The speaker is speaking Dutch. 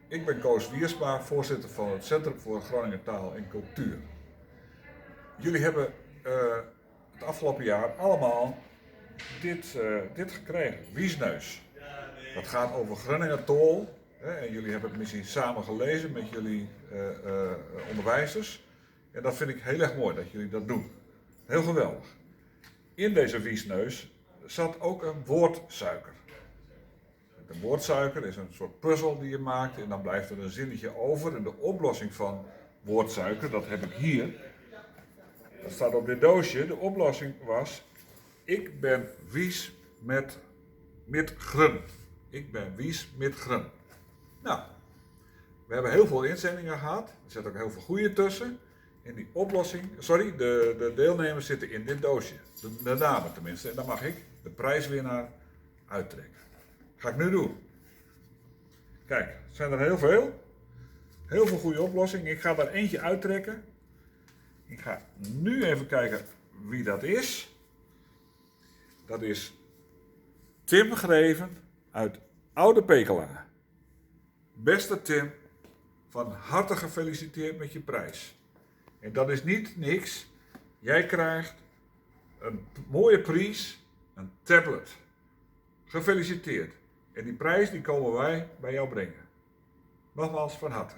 Ik ben Koos Wiersma, voorzitter van het Centrum voor Groninger Taal en Cultuur. Jullie hebben het afgelopen jaar allemaal dit gekregen, Wiesneus. Dat gaat over Groninger Tol. En jullie hebben het misschien samen gelezen met jullie onderwijzers. En dat vind ik heel erg mooi dat jullie dat doen. Heel geweldig. In deze Wiesneus zat ook een woordsuiker. De woordsuiker is een soort puzzel die je maakt en dan blijft er een zinnetje over. En de oplossing van woordsuiker, dat heb ik hier. Dat staat op dit doosje. De oplossing was: ik ben wies met grun. Ik ben wies met grun. Nou, we hebben heel veel inzendingen gehad. Er zitten ook heel veel goede tussen. En die oplossing, de deelnemers zitten in dit doosje. De namen tenminste. En dan mag ik de prijswinnaar uittrekken. Ga ik nu doen. Kijk, er zijn er heel veel. Heel veel goede oplossingen. Ik ga er eentje uittrekken. Ik ga nu even kijken wie dat is. Dat is Tim Greven uit Oude Pekela. Beste Tim, van harte gefeliciteerd met je prijs. En dat is niet niks. Jij krijgt een mooie prijs, een tablet. Gefeliciteerd. En die prijs die komen wij bij jou brengen. Nogmaals van harte.